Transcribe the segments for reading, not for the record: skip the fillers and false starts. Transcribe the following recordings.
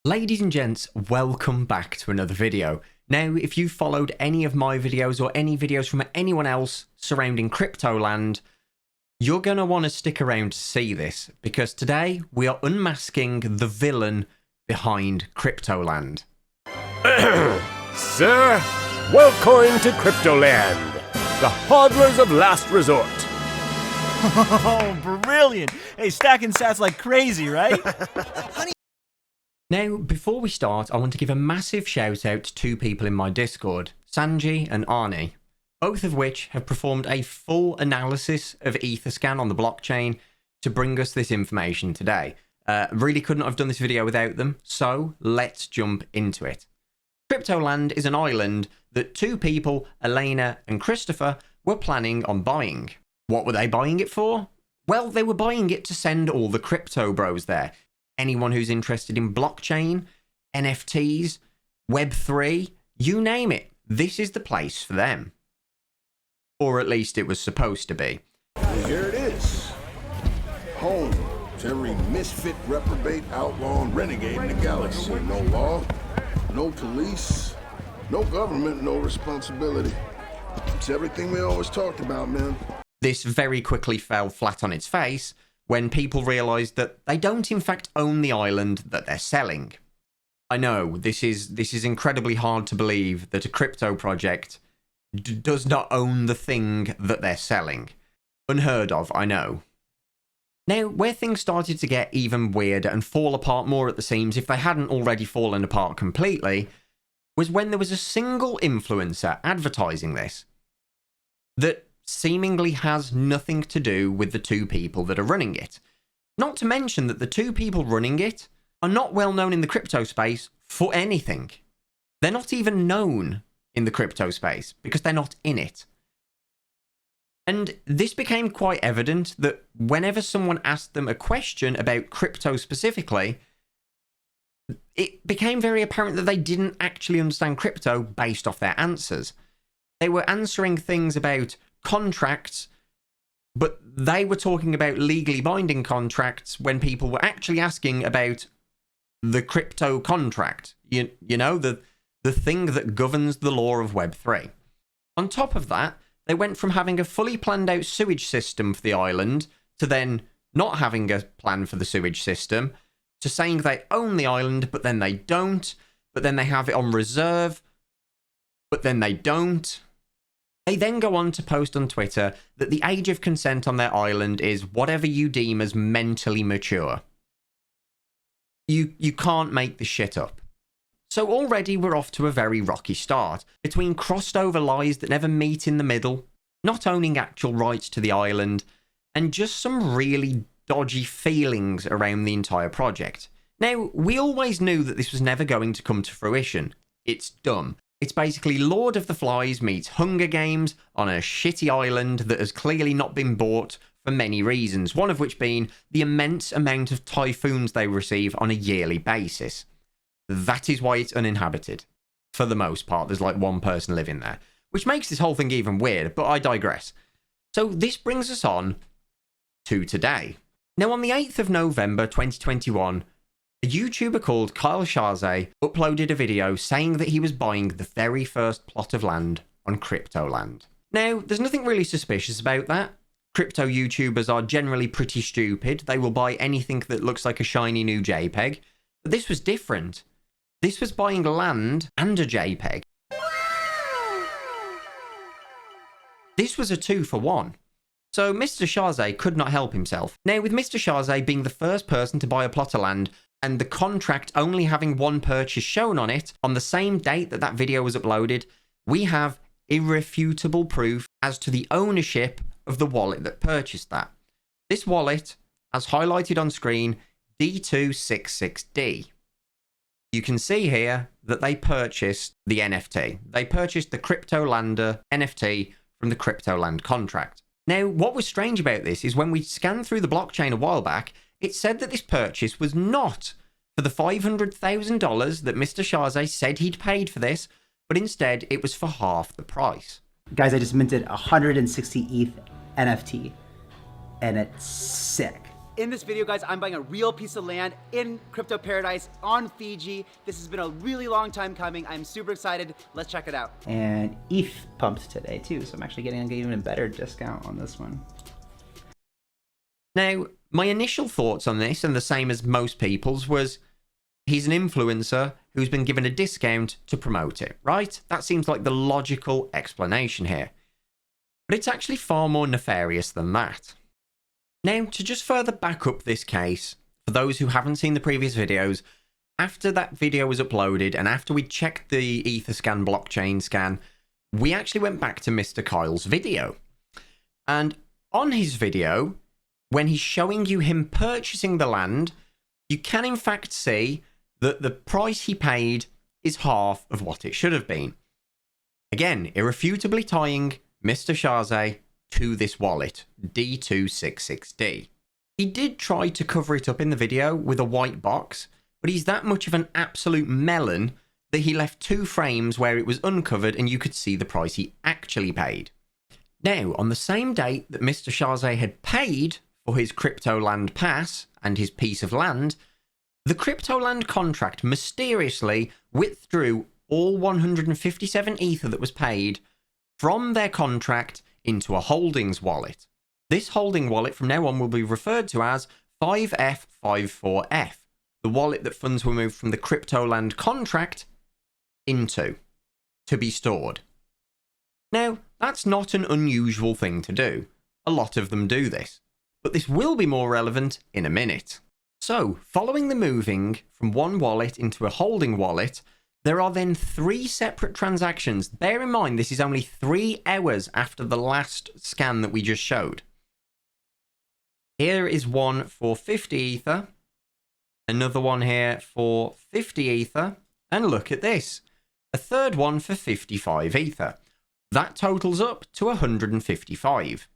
Ladies and gents, welcome back to another video. Now, if you've followed any of my videos or any videos from anyone else surrounding Cryptoland, you're going to want to stick around to see this, because today we are unmasking the villain behind Cryptoland. Sir, welcome to Cryptoland, the hodlers of last resort. Oh, brilliant. Hey, stacking sats like crazy, right? Now, before we start, I want to give a massive shout out to two people in my Discord, Sanji and Arnie, both of which have performed a full analysis of Etherscan on the blockchain to bring us this information today. Really couldn't have done this video without them, so let's jump into it. Cryptoland is an island that two people, Elena and Christopher, were planning on buying. What were they buying it for? Well, they were buying it to send all the crypto bros there. Anyone who's interested in blockchain, NFTs, Web3, you name it, this is the place for them. Or at least it was supposed to be. And here it is. Home to every misfit, reprobate, outlaw, and renegade in the galaxy. No law, no police, no government, no responsibility. It's everything we always talked about, man. This very quickly fell flat on its face when people realised that they don't in fact own the island that they're selling. I know, this is incredibly hard to believe that a crypto project does not own the thing that they're selling. Unheard of, I know. Now, where things started to get even weirder and fall apart more at the seams, if they hadn't already fallen apart completely, was when there was a single influencer advertising this that seemingly has nothing to do with the two people that are running it. Not to mention that the two people running it are not well known in the crypto space for anything. They're not even known in the crypto space because they're not in it. And this became quite evident that whenever someone asked them a question about crypto specifically, it became very apparent that they didn't actually understand crypto based off their answers. They were answering things about contracts, but they were talking about legally binding contracts when people were actually asking about the crypto contract, you know, the thing that governs the law of Web3. On top of that, they went from having a fully planned out sewage system for the island to then not having a plan for the sewage system, to saying they own the island, but then they don't, but then they have it on reserve, but then they don't. They then go on to post on Twitter that the age of consent on their island is whatever you deem as mentally mature. You can't make this shit up. So already we're off to a very rocky start, between crossed over lies that never meet in the middle, not owning actual rights to the island, and just some really dodgy feelings around the entire project. Now, we always knew that this was never going to come to fruition. It's dumb. It's basically Lord of the Flies meets Hunger Games on a shitty island that has clearly not been bought for many reasons, one of which being the immense amount of typhoons they receive on a yearly basis. That is why it's uninhabited. For the most part, there's like one person living there, which makes this whole thing even weird, but I digress. So this brings us on to today. Now, on the 8th of November 2021, a YouTuber called Kyle uploaded a video saying that he was buying the very first plot of land on Cryptoland. Now, there's nothing really suspicious about that. Crypto YouTubers are generally pretty stupid. They will buy anything that looks like a shiny new JPEG. But this was different. This was buying land and a JPEG. This was a 2-for-1. So Mr. Shahzay could not help himself. Now, with Mr. Shahzay being the first person to buy a plot of land, and the contract only having one purchase shown on it, on the same date that that video was uploaded, we have irrefutable proof as to the ownership of the wallet that purchased that. This wallet, as highlighted on screen, D266D. You can see here that they purchased the NFT. They purchased the Cryptolander NFT from the Cryptoland contract. Now, what was strange about this is when we scanned through the blockchain a while back, it said that this purchase was not for the $500,000 that Mr. Shahzay said he'd paid for this, but instead it was for half the price. Guys, I just minted 160 ETH NFT, and it's sick. In this video, guys, I'm buying a real piece of land in crypto paradise on Fiji. This has been a really long time coming. I'm super excited. Let's check it out. And ETH pumped today too, so I'm actually getting an even better discount on this one. Now, my initial thoughts on this, and the same as most people's, was he's an influencer who's been given a discount to promote it, right? That seems like the logical explanation here. But it's actually far more nefarious than that. Now, to just further back up this case, for those who haven't seen the previous videos, after that video was uploaded and after we checked the Etherscan blockchain scan, we actually went back to Mr. Kyle's video. And on his video, when he's showing you him purchasing the land, you can in fact see that the price he paid is half of what it should have been. Again, irrefutably tying Mr. Shaze to this wallet, D266D. He did try to cover it up in the video with a white box, but he's that much of an absolute melon that he left 2 frames where it was uncovered and you could see the price he actually paid. Now, on the same date that Mr. Shaze had paid for his Cryptoland pass and his piece of land, the Cryptoland contract mysteriously withdrew all 157 Ether that was paid from their contract into a holdings wallet. This holding wallet from now on will be referred to as 5F54F, the wallet that funds were moved from the Cryptoland contract into, to be stored. Now, that's not an unusual thing to do. A lot of them do this, but this will be more relevant in a minute. So, following the moving from one wallet into a holding wallet, there are then 3 separate transactions. Bear in mind, this is only 3 hours after the last scan that we just showed. Here is one for 50 Ether, another one here for 50 Ether, and look at this, a third one for 55 Ether. That totals up to 155.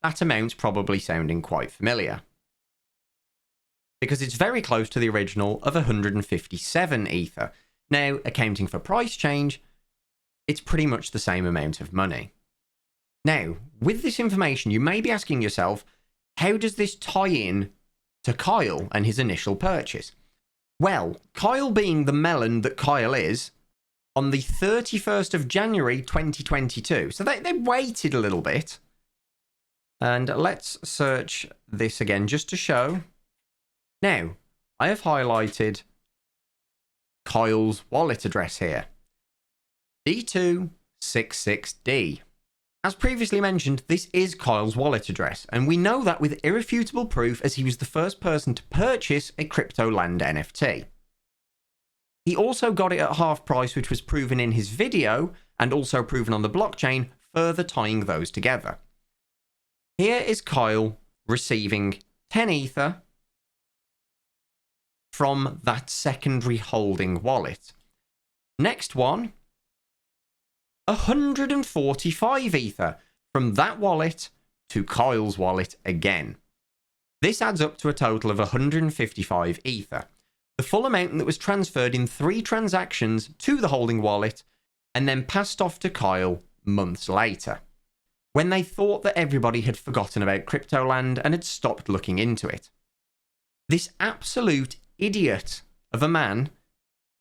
That amount's probably sounding quite familiar, because it's very close to the original of 157 Ether. Now, accounting for price change, it's pretty much the same amount of money. Now, with this information, you may be asking yourself, how does this tie in to Kyle and his initial purchase? Well, Kyle being the melon that Kyle is, on the 31st of January 2022, so they waited a little bit. And let's search this again just to show. Now, I have highlighted Kyle's wallet address here, D266D. As previously mentioned, this is Kyle's wallet address, and we know that with irrefutable proof as he was the first person to purchase a Cryptoland NFT. He also got it at half price, which was proven in his video, and also proven on the blockchain, further tying those together. Here is Kyle receiving 10 Ether from that secondary holding wallet. Next one, 145 Ether from that wallet to Kyle's wallet again. This adds up to a total of 155 Ether, the full amount that was transferred in 3 transactions to the holding wallet and then passed off to Kyle months later, when they thought that everybody had forgotten about Cryptoland and had stopped looking into it. This absolute idiot of a man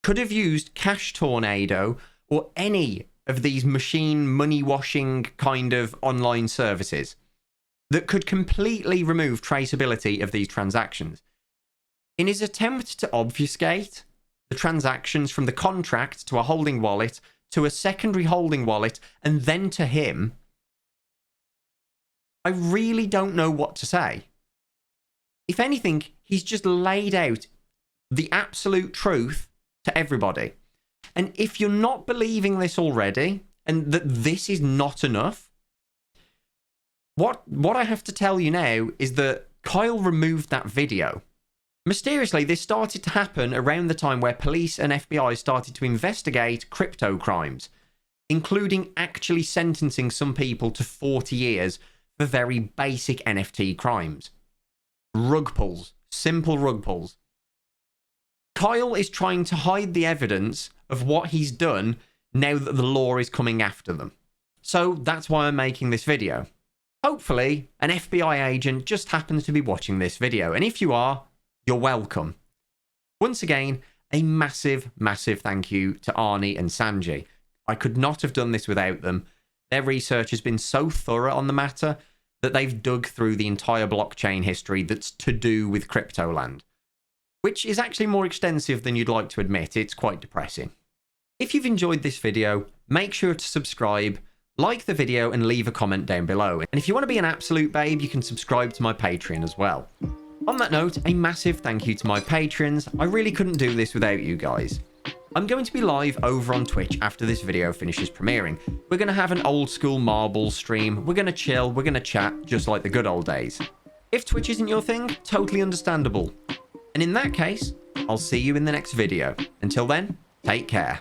could have used Cash Tornado or any of these machine money washing kind of online services that could completely remove traceability of these transactions. In his attempt to obfuscate the transactions from the contract to a holding wallet to a secondary holding wallet and then to him, I really don't know what to say. If anything, he's just laid out the absolute truth to everybody. And if you're not believing this already, and that this is not enough, what I have to tell you now is that Kyle removed that video. Mysteriously, this started to happen around the time where police and FBI started to investigate crypto crimes, including actually sentencing some people to 40 years for very basic NFT crimes. Rug pulls. Simple rug pulls. Kyle is trying to hide the evidence of what he's done now that the law is coming after them. So that's why I'm making this video. Hopefully, an FBI agent just happens to be watching this video, and if you are, you're welcome. Once again, a massive, massive thank you to Arnie and Sanjay. I could not have done this without them. Their research has been so thorough on the matter that they've dug through the entire blockchain history that's to do with Cryptoland, which is actually more extensive than you'd like to admit. It's quite depressing. If you've enjoyed this video, make sure to subscribe, like the video, and leave a comment down below. And if you want to be an absolute babe, you can subscribe to my Patreon as well. On that note, a massive thank you to my patrons. I really couldn't do this without you guys. I'm going to be live over on Twitch after this video finishes premiering. We're going to have an old school marbles stream. We're going to chill. We're going to chat just like the good old days. If Twitch isn't your thing, totally understandable. And in that case, I'll see you in the next video. Until then, take care.